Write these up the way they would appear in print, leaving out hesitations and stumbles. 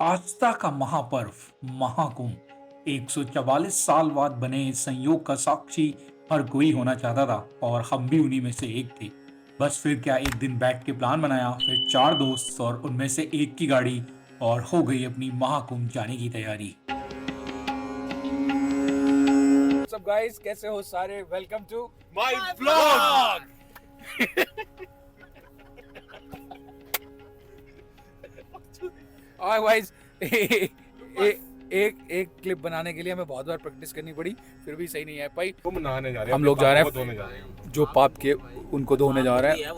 आस्था का महापर्व महाकुंभ 144 साल बाद बने इस संयोग का साक्षी हर कोई होना चाहता था और हम भी उन्हीं में से एक थे। बस फिर क्या, एक दिन बैठ के प्लान बनाया, फिर चार दोस्त और उनमें से एक की गाड़ी, और हो गई अपनी महाकुंभ जाने की तैयारी। सब गाइस कैसे हो सारे, वेलकम टू माय व्लॉग। और गाइस एक क्लिप बनाने के लिए हमें बहुत बार प्रैक्टिस करनी पड़ी, फिर भी सही नहीं है भाई। हम नहाने जा रहे हैं, हम लोग जा रहे हैं, धोने जा रहे हैं। जो पाप के उनको धोने जा रहे हैं।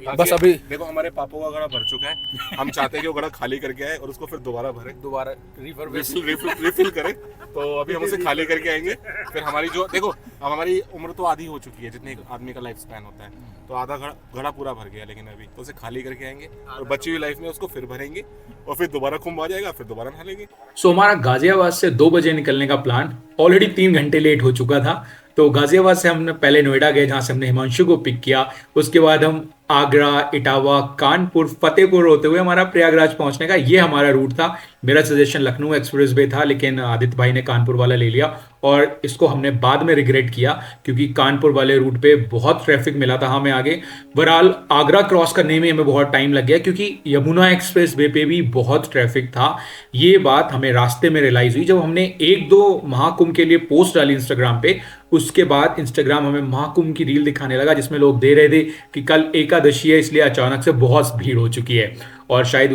बस बस अभी देखो, हमारे पापों का घड़ा भर चुका है। हम चाहते हैं कि वो घड़ा खाली करके आए और उसको फिर दोबारा भरे, दोबारा रिफिल करें। तो अभी हम उसे खाली करके आएंगे। फिर हमारी जो देखो, अब हमारी उम्र तो आधी हो चुकी है, जितने एक आदमी का लाइफ स्पैन होता है, तो आधा घड़ा पूरा भर गया। लेकिन अभी तो उसे खाली करके आएंगे और बची हुई लाइफ में उसको फिर भरेंगे और फिर दोबारा कुंभ आ जाएगा, फिर दोबारा नहा लेंगे। सो हमारा गाजियाबाद से 2 बजे निकलने का प्लान ऑलरेडी 3 घंटे लेट हो चुका था। तो गाजियाबाद से हमने पहले नोएडा गए, जहां से हमने हिमांशु को पिक किया। उसके बाद हम आगरा, इटावा, कानपुर, फतेहपुर होते हुए हमारा प्रयागराज पहुंचने का ये हमारा रूट था। मेरा सजेशन लखनऊ एक्सप्रेस वे था, लेकिन आदित्य भाई ने कानपुर वाला ले लिया और इसको हमने बाद में रिग्रेट किया क्योंकि कानपुर वाले रूट पे बहुत ट्रैफिक मिला था हमें आगे। बहरहाल आगरा क्रॉस करने में हमें बहुत टाइम लग गया क्योंकि यमुना एक्सप्रेस वे पे भी बहुत ट्रैफिक था। ये बात हमें रास्ते में रियलाइज हुई जब हमने 1-2 महाकुंभ के लिए पोस्ट डाली इंस्टाग्राम पे। उसके बाद इंस्टाग्राम हमें महाकुंभ की रील दिखाने लगा जिसमें लोग दे रहे थे कि कल एकादशी है, इसलिए अचानक से बहुत भीड़ हो चुकी है। और शायद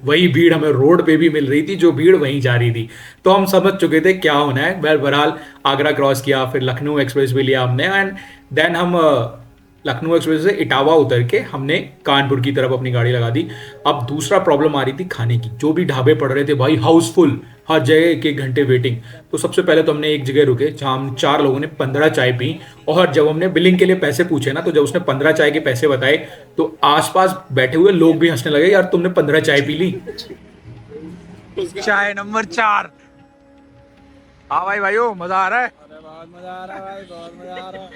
वही भीड़ हमें रोड पे भी मिल रही थी, जो भीड़ वहीं जा रही थी। तो हम समझ चुके थे क्या होना है। बहरहाल आगरा क्रॉस किया, फिर लखनऊ एक्सप्रेस भी लिया हमने, एंड देन हम लखनऊ एक्सप्रेस से इटावा उतर के हमने कानपुर की तरफ अपनी गाड़ी लगा दी। अब दूसरा प्रॉब्लम आ रही थी खाने की। जो भी ढाबे पड़ रहे थे भाई, हाउसफुल, हर जगह 1-1 घंटे वेटिंग। तो सबसे पहले तो हमने एक जगह रुके जहां हम 4 लोगों ने 15 चाय पी। और जब हमने बिलिंग के लिए पैसे पूछे ना, तो जब उसने 15 चाय के पैसे बताए तो आसपास बैठे हुए लोग भी हंसने लगे, यार तुमने 15 चाय पी ली। चाय नंबर 4। हाँ भाई भाइयों, मजा आ रहा है। अरे बहुत मजा आ रहा है भाई, बहुत मजा आ रहा है।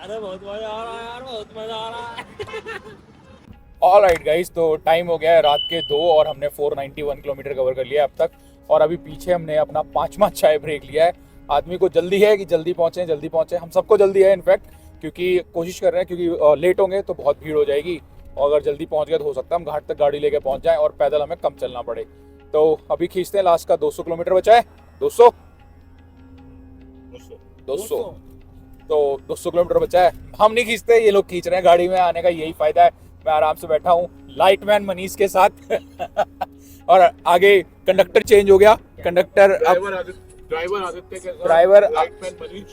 अरे बहुत मजा आ रहा है यार, बहुत मजा आ रहा है। ऑलराइट गाइस, तो टाइम हो गया है रात के 2 और हमने 491 किलोमीटर कवर कर लिया अब तक। और अभी पीछे हमने अपना 5वां चाय ब्रेक लिया है। आदमी को जल्दी है कि जल्दी पहुंचे। हम सबको जल्दी है इनफैक्ट, क्योंकि कोशिश कर रहे हैं, क्योंकि लेट होंगे तो बहुत भीड़ हो जाएगी। और अगर जल्दी पहुंच गए तो हो सकता है हम घाट तक गाड़ी लेके पहुंच जाएं और पैदल हमें कम चलना पड़े। तो अभी खींचते हैं, लास्ट का 200 किलोमीटर बचा है। 200 तो 200 किलोमीटर बचा है। हम नहीं खींचते, ये लोग खींच रहे हैं। गाड़ी में आने का यही फायदा है, मैं आराम से बैठा हूँ लाइटमैन मनीष के साथ। और आगे कंडक्टर चेंज हो गया। कंडक्टर ड्राइवर आदित्य के साथ driver lightman Manish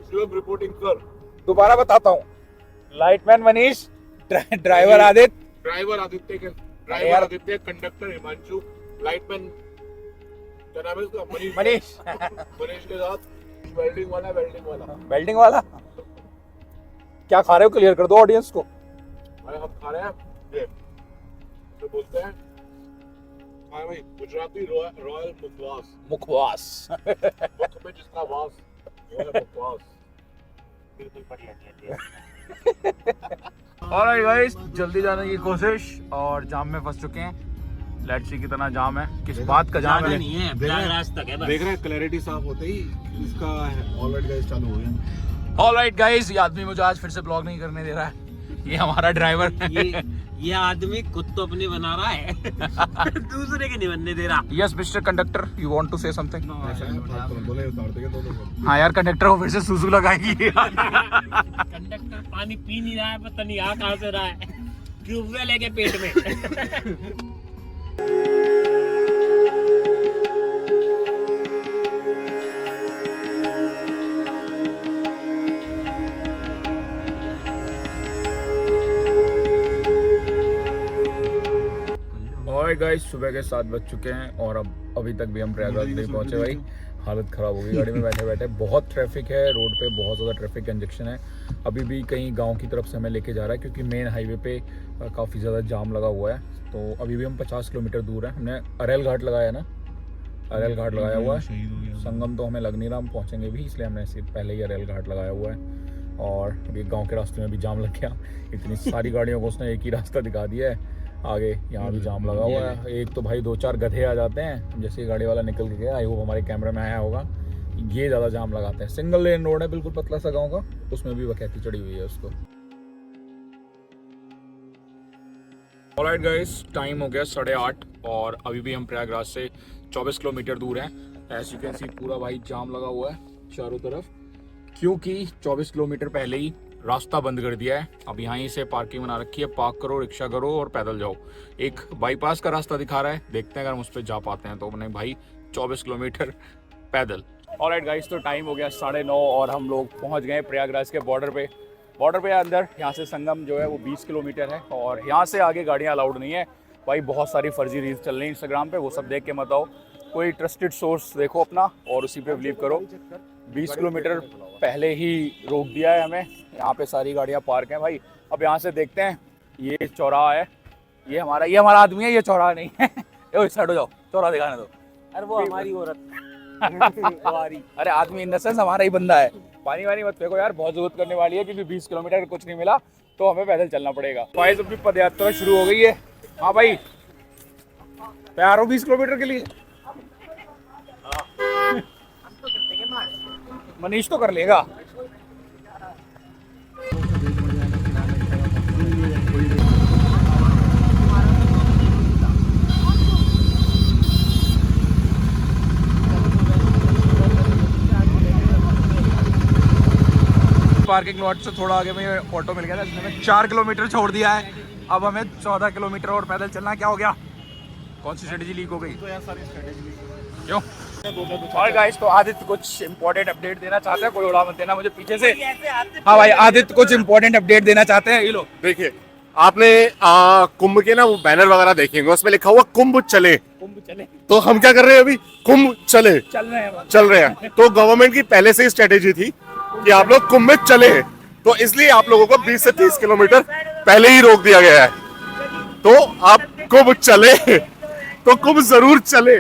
Shivam reporting कर। दोबारा बताता हूँ, lightman Manish, driver Aditya, driver Aditya, conductor Himanshu, lightman क्या नाम है उसका, मनीष मनीष के साथ वेल्डिंग वाला। क्या खा रहे हो, क्लियर कर दो ऑडियंस को। अरे हम खा रहे हैं ये तो बोलते हैं, हाँ भाई, गुजराती रॉयल मुखवास। मुख में जिसका वास, वो है मुखवास। बिल्कुल बढ़िया। ऑलराइट गाइस, जल्दी जाने की कोशिश और जाम में फंस चुके हैं। लेट्स सी कितना जाम है, किस बात का जाम है। नहीं है, प्रयागराज तक है बस। देख रहे हैं, क्लैरिटी साफ होते ही इसका ऑलरेडी गाइस चालू हो गया। ऑलराइट गाइस, ये आदमी मुझे आज फिर से ब्लॉग नहीं करने दे रहा है। ये हमारा ड्राइवर है। ये आदमी खुद तो अपनी बना रहा है, दूसरे के नहीं बनने दे रहा। Yes mister conductor, you want to say something? बोले उतार देंगे दोनों। हाँ यार, कंडक्टर को फिर से सुसु लगाएगी। कंडक्टर पानी पी नहीं रहा है, पता नहीं आ कहाँ से रहा है, ट्यूबवेल लेके पेट में। ऑलराइट गाइस, सुबह के 7 बज चुके हैं और अब अभी तक भी हम प्रयागराज नहीं पहुंचे भाई। हालत ख़राब हो गई गाड़ी में बैठे बैठे। बहुत ट्रैफिक है रोड पे, बहुत ज़्यादा ट्रैफिक कंजक्शन है। अभी भी कहीं गांव की तरफ से हमें लेके जा रहा है क्योंकि मेन हाईवे पे काफ़ी ज़्यादा जाम लगा हुआ है। तो अभी भी हम 50 किलोमीटर दूर है। हमने अरेल घाट लगाया ना, अरेल घाट लगाया हुआ है। संगम तो हमें लग नहीं रहा हम पहुँचेंगे भी, इसलिए हमने पहले ही अरेल घाट लगाया हुआ है। और अभी गाँव के रास्ते में भी जाम लग गया। इतनी सारी गाड़ियों को उसने एक ही रास्ता दिखा दिया है। आगे यहाँ भी जाम लगा हुआ है। एक तो भाई 2-4 गधे आ जाते हैं, जैसे ही गाड़ी वाला निकल के गया, आई होप हमारे कैमरे में आया होगा, ये ज़्यादा जाम लगाते हैं। सिंगल लेन रोड है, बिल्कुल पतला सा गाँव का, उसमें भी वकैती चढ़ी हुई है उसको। ऑलराइट गाइस, टाइम हो गया 8:30 और अभी भी हम प्रयागराज से 24 किलोमीटर दूर हैं। एज यू कैन सी पूरा भाई जाम लगा हुआ है चारों तरफ, क्योंकि 24 किलोमीटर पहले ही रास्ता बंद कर दिया है। अब यहीं से पार्किंग बना रखी है, पार्क करो, रिक्शा करो और पैदल जाओ। एक बाईपास का रास्ता दिखा रहा है, देखते हैं अगर हम उस पर जा पाते हैं तो। अपने भाई 24 किलोमीटर पैदल। ऑलराइट गाइस, तो टाइम हो गया 9:30 और हम लोग पहुंच गए प्रयागराज के बॉर्डर पे अंदर। यहाँ से संगम जो है वो 20 किलोमीटर है और यहाँ से आगे गाड़ियाँ अलाउड नहीं है। भाई बहुत सारी फर्जी रील्स चल रही हैं इंस्टाग्राम पे, वो सब देख के मत आओ। कोई ट्रस्टेड सोर्स देखो अपना और उसी पे बिलीव करो। 20 किलोमीटर पहले ही रोक दिया है हमें, यहाँ पे सारी गाड़ियाँ पार्क हैं भाई। अब यहाँ से देखते हैं, ये चौराहा है, ये हमारा आदमी है, ये चौराहा नहीं है। इस साइड हो जाओ, चौराहा दिखाने दो। अरे वो हमारी औरत अरे आदमी इन द सेंस हमारा ही बंदा है। पानी वानी मत फेंको यार, बहुत जरूरत करने वाली है, क्योंकि 20 किलोमीटर कुछ नहीं मिला तो हमें पैदल चलना पड़ेगा। भाई अपनी पद यात्रा शुरू हो गई है। हाँ भाई, तैयार हो 20 किलोमीटर के लिए? मनीष तो कर लेगा। पार्किंग लॉट से थोड़ा आगे में ऑटो मिल गया था, जिसने हमें 4 किलोमीटर छोड़ दिया है। अब हमें 14 किलोमीटर और पैदल चलना है। क्या हो गया? कौन सी स्ट्रेटेजी लीक हो गई? क्यों? और गाइस, तो आदित्य कुछ इंपॉर्टेंट अपडेट देना चाहते हैं। कोई उड़ा मत देना मुझे पीछे से। हाँ भाई, आदित्य कुछ इंपॉर्टेंट अपडेट देना चाहते हैं। ये लो देखिए, आपने कुंभ के ना वो बैनर वगैरह देखेंगे, उसमें लिखा हुआ कुंभ चले। तो हम क्या कर रहे हैं अभी? कुंभ चले, चल रहे हैं। तो गवर्नमेंट की पहले से ही स्ट्रेटेजी थी कि आप लोग कुंभ में चले, तो इसलिए आप लोगों को 20 से 30 किलोमीटर पहले ही रोक दिया गया है। तो आप कुंभ चले तो कुंभ जरूर चले,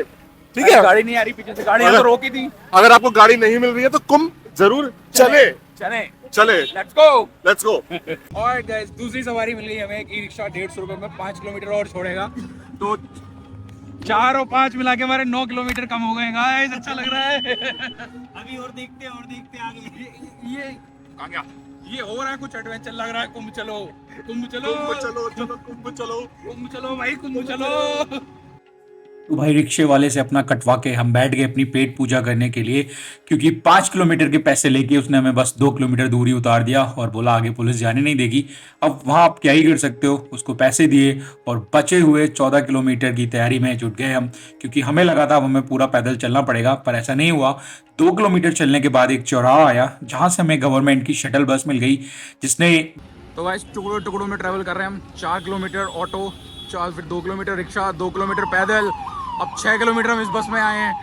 ठीक है? गाड़ी नहीं आ रही पीछे से, गाड़ी तो रोकी थी। अगर आपको गाड़ी नहीं मिल रही है तो कुंभ जरूर चले। Let's go. और गाइस, दूसरी सवारी मिल गई हमें। ई रिक्शा 150 रुपए में 5 किलोमीटर और छोड़ेगा। तो 4 और 5 मिला के हमारे 9 किलोमीटर कम हो गए गाइस। अच्छा लग रहा है। अभी और देखते आगे। ये कहाँ गया? ये हो रहा है कुछ एडवेंचर लग रहा है। कुंभ चलो भाई, कुंभ चलो। तो भाई रिक्शे वाले से अपना कटवा के हम बैठ गए अपनी पेट पूजा करने के लिए, क्योंकि 5 किलोमीटर के पैसे लेके उसने हमें बस 2 किलोमीटर दूरी उतार दिया और बोला आगे पुलिस जाने नहीं देगी। अब वहाँ आप क्या ही कर सकते हो, उसको पैसे दिए और बचे हुए 14 किलोमीटर की तैयारी में जुट गए हम, क्योंकि हमें लगा था अब हमें पूरा पैदल चलना पड़ेगा, पर ऐसा नहीं हुआ। 2 किलोमीटर चलने के बाद एक चौराहा आया जहाँ से हमें गवर्नमेंट की शटल बस मिल गई, जिसने तो गाइस टुकड़ों में ट्रैवल कर रहे हैं हम। 4 किलोमीटर ऑटो, फिर 2 किलोमीटर रिक्शा, 2 किलोमीटर पैदल, अब 6 किलोमीटर हम इस बस में आए हैं।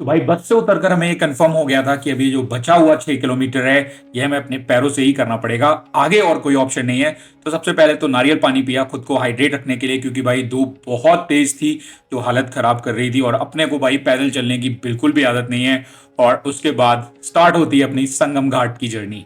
तो भाई बस से उतरकर हमें ये कंफर्म हो गया था कि अभी जो बचा हुआ 6 किलोमीटर है ये हमें अपने पैरों से ही करना पड़ेगा, आगे और कोई ऑप्शन नहीं है। तो सबसे पहले तो नारियल पानी पिया खुद को हाइड्रेट रखने के लिए, क्योंकि भाई धूप बहुत तेज थी जो हालत खराब कर रही थी और अपने को भाई पैदल चलने की बिल्कुल भी आदत नहीं है। और उसके बाद स्टार्ट होती है अपनी संगम घाट की जर्नी।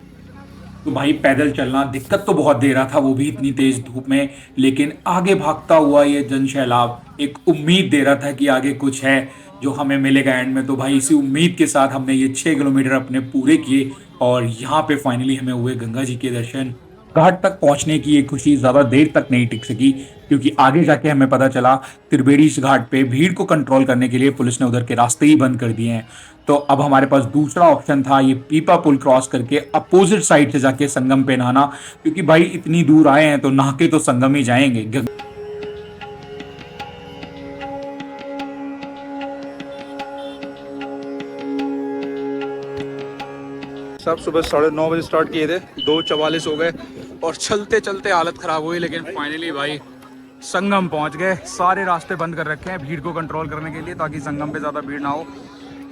तो भाई पैदल चलना दिक्कत तो बहुत दे रहा था, वो भी इतनी तेज धूप में, लेकिन आगे भागता हुआ ये जनसैलाब एक उम्मीद दे रहा था कि आगे कुछ है जो हमें मिलेगा एंड में। तो भाई इसी उम्मीद के साथ हमने ये 6 किलोमीटर अपने पूरे किए और यहाँ पे फाइनली हमें हुए गंगा जी के दर्शन। घाट तक पहुंचने की ये खुशी ज्यादा देर तक नहीं टिक सकी, क्योंकि आगे जाके हमें पता चला त्रिवेणी घाट पे भीड़ को कंट्रोल करने के लिए पुलिस ने उधर के रास्ते ही बंद कर दिए हैं। तो अब हमारे पास दूसरा ऑप्शन था ये पीपा पुल क्रॉस करके अपोजिट साइड से जाके संगम पे नहाना, क्योंकि भाई इतनी दूर आए हैं तो नहा के तो संगम ही जाएंगे। सब सुबह 9:30 बजे स्टार्ट किए थे, 2:44 हो गए और चलते चलते हालत खराब हुई, लेकिन फाइनली भाई संगम पहुंच गए। सारे रास्ते बंद कर रखे हैं भीड़ को कंट्रोल करने के लिए, ताकि संगम पे ज़्यादा भीड़ ना हो।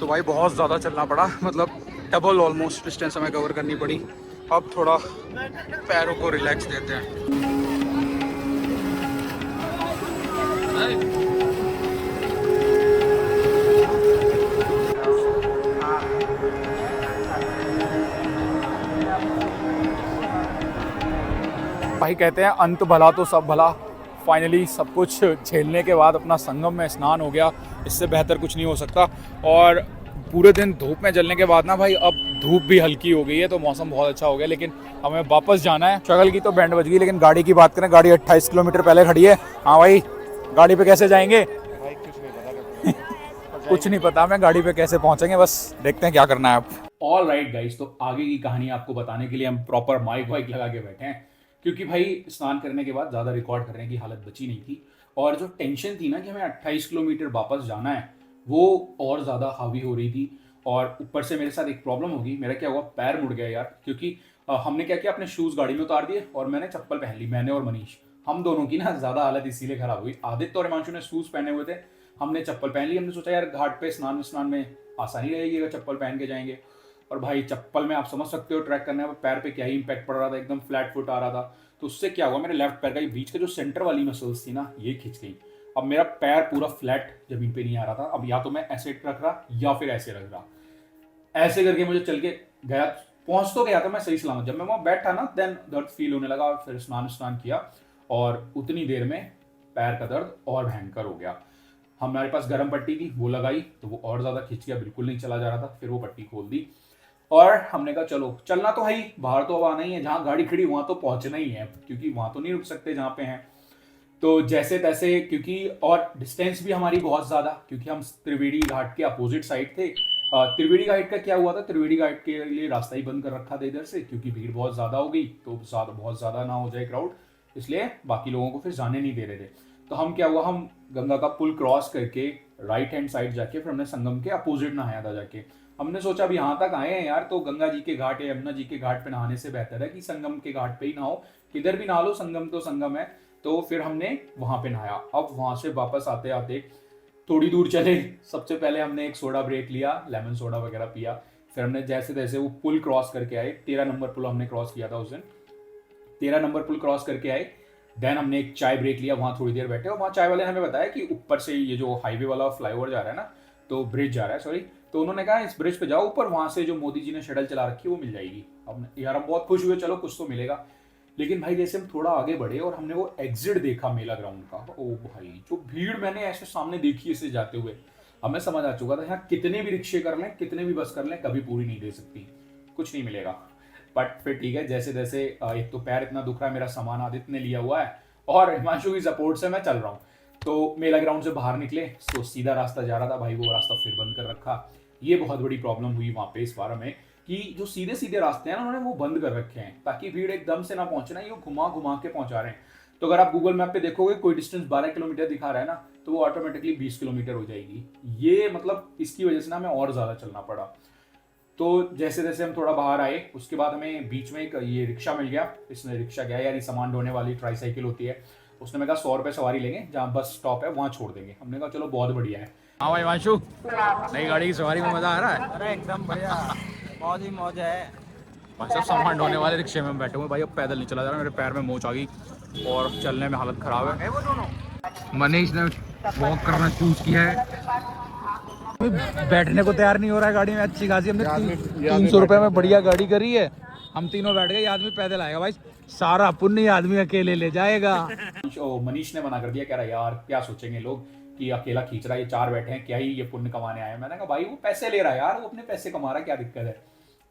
तो भाई बहुत ज़्यादा चलना पड़ा, मतलब डबल ऑलमोस्ट डिस्टेंस हमें कवर करनी पड़ी। अब थोड़ा पैरों को रिलैक्स देते हैं। भाई कहते हैं अंत भला तो सब भला, फाइनली सब कुछ झेलने के बाद अपना संगम में स्नान हो गया, इससे बेहतर कुछ नहीं हो सकता। और पूरे दिन धूप में जलने के बाद ना भाई अब धूप भी हल्की हो गई है, तो मौसम बहुत अच्छा हो गया। लेकिन हमें वापस जाना है। शगल की तो बैंड बज गई, लेकिन गाड़ी की बात करें, गाड़ी 28 किलोमीटर पहले खड़ी है। हाँ भाई, गाड़ी पे कैसे जाएंगे? कुछ नहीं पता मैं गाड़ी पे कैसे पहुंचेंगे, बस देखते हैं क्या करना है अब। ऑल राइट गाइस, तो आगे की कहानी आपको बताने के लिए हम प्रॉपर माइक वाइक लगा के बैठे हैं, क्योंकि भाई स्नान करने के बाद ज़्यादा रिकॉर्ड करने की हालत बची नहीं थी। और जो टेंशन थी ना कि हमें 28 किलोमीटर वापस जाना है, वो और ज़्यादा हावी हो रही थी। और ऊपर से मेरे साथ एक प्रॉब्लम होगी, मेरा क्या हुआ, पैर मुड़ गया यार। क्योंकि हमने क्या किया, अपने शूज़ गाड़ी में उतार दिए और मैंने चप्पल पहन ली, मैंने और मनीष। हम दोनों की ना ज़्यादा हालत इसीलिए ख़राब हुई। आदित्य और हिमांशु ने शूज़ पहने हुए थे, हमने चप्पल पहन ली। हमने सोचा यार घाट पे स्नान में आसानी रहेगी अगर चप्पल पहन के जाएंगे। और भाई चप्पल में आप समझ सकते हो ट्रैक करने में पैर पे क्या ही इंपैक्ट पड़ रहा था, एकदम फ्लैट फुट आ रहा था। तो उससे क्या हुआ, मेरे लेफ्ट पैर का बीच के जो सेंटर वाली मसल्स थी ना, ये खिंच गई। अब मेरा पैर पूरा फ्लैट जमीन पे नहीं आ रहा था। अब या तो मैं ऐसे रख रहा या फिर ऐसे रख रहा, ऐसे करके मुझे चल के गया, पहुंच तो गया था मैं सही सलामत। जब मैं वहां बैठा ना, देन दर्द फील होने लगा। फिर स्नान किया और उतनी देर में पैर का दर्द और भयंकर हो गया। हमारे पास गर्म पट्टी थी, वो लगाई तो वो और ज्यादा खिंच गया, बिल्कुल नहीं चला जा रहा था। फिर वो पट्टी खोल दी और हमने कहा चलो चलना तो है ही, बाहर तो अब आना ही है, जहाँ गाड़ी खड़ी वहां तो पहुंचना ही है, क्योंकि वहां तो नहीं रुक सकते जहाँ पे हैं। तो जैसे तैसे, क्योंकि और डिस्टेंस भी हमारी बहुत ज़्यादा, क्योंकि हम त्रिवेणी घाट के अपोजिट साइड थे। त्रिवेणी घाट का क्या हुआ था, त्रिवेणी घाट के लिए रास्ता ही बंद कर रखा था इधर से, क्योंकि भीड़ बहुत ज़्यादा हो गई, तो बहुत ज़्यादा ना हो जाए क्राउड, इसलिए बाकी लोगों को फिर जाने नहीं दे रहे थे। तो हम क्या हुआ, हम गंगा का पुल क्रॉस करके राइट हैंड साइड जाके फिर हमने संगम के अपोजिट नहाया था जाके। हमने सोचा अब यहाँ तक आए हैं यार, तो गंगा जी के घाट या यमुना जी के घाट पे नहाने से बेहतर है कि संगम के घाट पे ही नहाओ, किधर भी नहा लो, संगम तो संगम है। तो फिर हमने वहां पे नहाया। अब वहां से वापस आते आते थोड़ी दूर चले, सबसे पहले हमने एक सोडा ब्रेक लिया, लेमन सोडा वगैरह पिया। फिर हमने जैसे तैसे वो पुल क्रॉस करके आए, 13 नंबर पुल हमने क्रॉस किया था उस दिन। 13 नंबर पुल क्रॉस करके आए, देन हमने एक चाय ब्रेक लिया, वहाँ थोड़ी देर बैठे। और वहाँ चाय वाले ने हमें बताया कि ऊपर से ये जो हाईवे वाला फ्लाईओवर जा रहा है ना, तो ब्रिज जा रहा है, सॉरी, तो उन्होंने कहा इस ब्रिज पे जाओ ऊपर, वहाँ से जो मोदी जी ने शटल चला रखी है वो मिल जाएगी। अब यार हम बहुत खुश हुए, चलो कुछ तो मिलेगा। लेकिन भाई जैसे हम थोड़ा आगे बढ़े और हमने वो एग्जिट देखा मेला ग्राउंड का, ओ भाई जो भीड़ मैंने ऐसे सामने देखी इसे जाते हुए, हमें समझ आ चुका था यहाँ कितने भी रिक्शे कर लें, कितने भी बस कर लें, कभी पूरी नहीं दे सकती, कुछ नहीं मिलेगा। बट फिर ठीक है, जैसे जैसे एक तो पैर इतना दुख रहा है, मेरा सामान आदित्य ने लिया हुआ है और हिमांशु की सपोर्ट से मैं चल रहा हूँ। तो मेला ग्राउंड से बाहर निकले तो सीधा रास्ता जा रहा था, भाई वो रास्ता फिर बंद कर रखा। ये बहुत बड़ी प्रॉब्लम हुई वहाँ पे इस बार हमें, कि जो सीधे सीधे रास्ते हैं ना, उन्होंने वो बंद कर रखे हैं ताकि भीड़ एकदम से ना पहुंचे ना, ये घुमा घुमा के पहुंचा रहे हैं। तो अगर आप गूगल मैप पे देखोगे कोई डिस्टेंस 12 किलोमीटर दिखा रहा है ना, तो वो ऑटोमेटिकली 20 किलोमीटर हो जाएगी। ये मतलब इसकी वजह से ना हमें और ज़्यादा चलना पड़ा। तो जैसे जैसे हम थोड़ा बाहर आए, उसके बाद हमें बीच में एक ये रिक्शा मिल गया। इसने रिक्शा क्या है यार, ये सामान ढोने वाली ट्राईसाइकिल होती है। उसने मैं कहा 100 रुपये सवारी लेंगे, जहाँ बस स्टॉप है वहाँ छोड़ देंगे। हमने कहा चलो बहुत बढ़िया है। हाँ भाई हिमांशु, नई गाड़ी की सवारी में मजा आ रहा है? अरे एकदम बढ़िया, मौज ही मौज है। भाई सब सामान ढोने वाले रिक्शे में बैठे हुए भाई, अब पैदल नहीं चला जा रहा, मेरे पैर में मोच आ गई और चलने में हालत खराब है। मनीष ने वॉक करना चूज किया है, बैठने को तैयार नहीं हो रहा है गाड़ी में। अच्छी खासी हमने 300 रुपये में बढ़िया गाड़ी करी है, हम तीनों बैठ गए, आदमी पैदल आएगा भाई, सारा पुण्य आदमी अकेले ले जाएगा। मनीष ने मना कर दिया, कह रहा यार क्या सोचेंगे लोग कि अकेला खींच रहा है, ये 4 बैठे हैं, क्या ही ये पुण्य कमाने आए हैं। मैंने कहा भाई वो पैसे ले रहा है यार, वो अपने पैसे कमा रहा है, क्या दिक्कत है।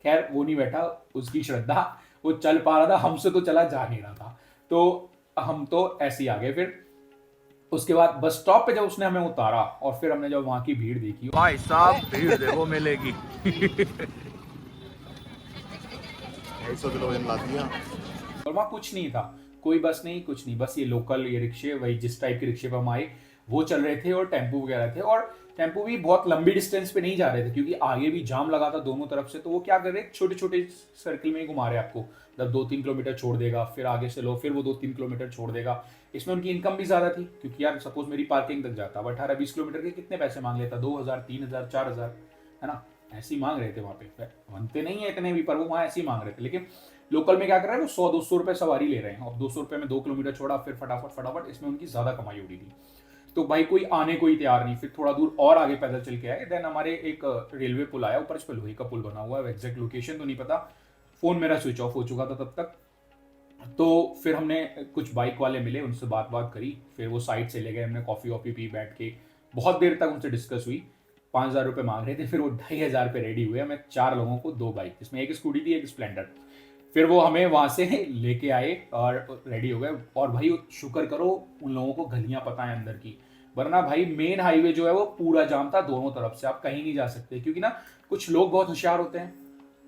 खैर वो नहीं बैठा, उसकी श्रद्धा, वो चल पा रहा था, हमसे तो चला जा नहीं रहा था। तो हम तो ऐसे ही आ गए। फिर उसके बाद बस स्टॉप पे जब उसने हमें उतारा और फिर हमने जब वहां की भीड़ देखी, भाई साहब भीड़ देखो मेले की। 150 किलो वजन ला दिया। और वहाँ कुछ नहीं था, कोई बस नहीं, कुछ नहीं, बस ये लोकल ये रिक्शे, वही जिस टाइप के रिक्शे पर हम आए वो चल रहे थे, और टेम्पो वगैरह थे। और टेम्पो भी बहुत लंबी डिस्टेंस पे नहीं जा रहे थे, क्योंकि आगे भी जाम लगा था दोनों तरफ से। तो वो क्या कर रहे, छोटे छोटे सर्किल में ही घुमा रहे आपको, मतलब 2-3 किलोमीटर छोड़ देगा, फिर आगे से लो, फिर वो 2-3 किलोमीटर छोड़ देगा। इसमें उनकी इनकम भी ज्यादा थी, क्योंकि यार सपोज मेरी पार्किंग तक जाता, अब 18-20 किलोमीटर के कितने पैसे मांग लेता, 2000, 3000, 4000, है ना, ऐसे ही मांग रहे थे वहाँ पे। बनते नहीं है इतने भी, पर वो वहाँ ऐसे ही मांग रहे थे। लेकिन लोकल में क्या कर रहे हैं, वो 100-200 रुपये सवारी ले रहे हैं। अब 200 रुपये में 2 किलोमीटर छोड़ा, फिर फटाफट, इसमें उनकी ज्यादा कमाई हो रही थी। तो भाई कोई आने कोई तैयार नहीं। फिर थोड़ा दूर और आगे पैदल चल के आए, देन हमारे एक रेलवे पुल आया, ऊपर इस पर लोहे का पुल बना हुआ है, एग्जैक्ट लोकेशन तो नहीं पता, फोन मेरा स्विच ऑफ हो चुका था तब तक। तो फिर हमने कुछ बाइक वाले मिले, उनसे बात करी, फिर वो साइड से ले गए, हमने कॉफ़ी वॉफ़ी पी बैठ के, बहुत देर तक उनसे डिस्कस हुई। 5,000 रुपये मांग रहे थे, फिर वो 2,500 पे रेडी हुए। हमें 4 लोगों को 2 बाइक, जिसमें एक स्कूटी थी एक स्प्लेंडर। फिर वो हमें वहाँ से लेके आए और रेडी हो गए। और भाई शुक्र करो उन लोगों को गलियाँ पता है अंदर की, वरना भाई मेन हाईवे जो है वो पूरा जाम था दोनों तरफ से, आप कहीं नहीं जा सकते। क्योंकि ना कुछ लोग बहुत होशियार होते हैं।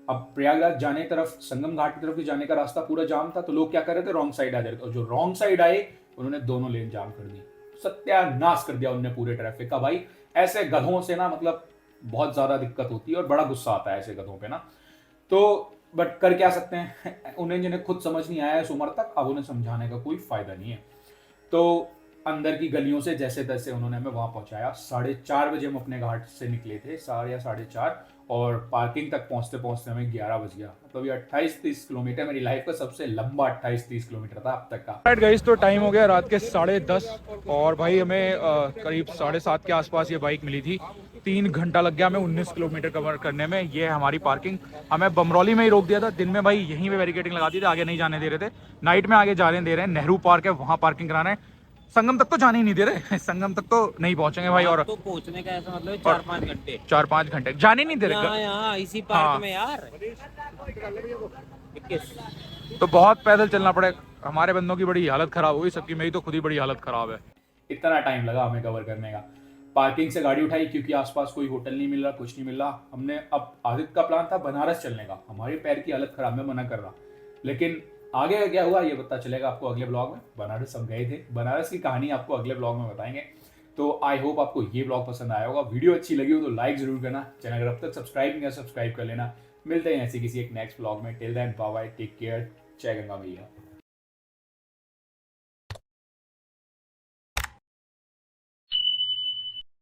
अब प्रयागराज जाने तरफ, संगम घाट की तरफ भी जाने का रास्ता पूरा जाम था, तो लोग क्या कर रहे थे, रॉन्ग साइड आ जा रहे थे, और जो रॉन्ग साइड आए उन्होंने दोनों लेन जाम कर दी, सत्यानाश कर दिया उन्होंने पूरे ट्रैफिक का। भाई ऐसे गधों से ना मतलब बहुत ज्यादा दिक्कत होती है और बड़ा गुस्सा आता है ऐसे गधों पे ना। तो बट कर क्या सकते हैं, उन्हें जिन्हें खुद समझ नहीं आया इस उम्र तक, अब उन्हें समझाने का कोई फायदा नहीं है। तो अंदर की गलियों से जैसे तैसे उन्होंने हमें वहां पहुंचाया। 4:30 बजे हम अपने घाट से निकले थे, 4 या 4:30, और पार्किंग तक पहुंचते पहुंचते हमें 11 बज गया। तो ये 28-30 किलोमीटर मेरी लाइफ का सबसे लंबा 28-30 किलोमीटर था अब तक का। राइट गाइस, तो टाइम हो गया रात के 10:30 और भाई हमें करीब 7:30 के आसपास ये बाइक मिली थी। 3 घंटा लग गया हमें 19 किलोमीटर कवर करने में। ये है हमारी पार्किंग। हमें बमरौली में ही रोक दिया था। दिन में भाई यहीं पे बैरिकेडिंग लगा दी थी, आगे नहीं जाने दे रहे थे। नाइट में आगे जाने दे रहे हैं, नेहरू पार्क है वहाँ पार्किंग कराना है। संगम तक तो जाने ही नहीं दे रहे, संगम तक तो नहीं पहुंचेंगे भाई। और तो पहुंचने का ऐसा मतलब 4-5 घंटे 4-5 घंटे जाने नहीं दे रहे। यहाँ इसी पार्क हाँ। में यार 21। तो बहुत पैदल चलना पड़े। हमारे बंदों की बड़ी हालत खराब हुई, सबकी, मेरी तो खुद ही बड़ी हालत खराब है। इतना टाइम लगा हमें कवर करने का। पार्किंग से गाड़ी उठाई क्योंकि आसपास कोई होटल नहीं मिल रहा, कुछ नहीं मिल रहा। हमने, अब आदित्य का प्लान था बनारस चलने का, हमारे पैर की हालत खराब, मैं मना कर रहा। लेकिन आगे क्या हुआ ये पता चलेगा आपको अगले ब्लॉग में। बनारस हम गए थे, बनारस की कहानी आपको अगले ब्लॉग में बताएंगे। तो आई होप आपको ये ब्लॉग पसंद आया होगा। वीडियो अच्छी लगी हो तो लाइक जरूर करना, चैनल अगर अब तक सब्सक्राइब नहीं किया सब्सक्राइब कर लेना। मिलते हैं ऐसे किसी एक नेक्स्ट ब्लॉग में। Till then bye bye, take care, जय गंगा मैया।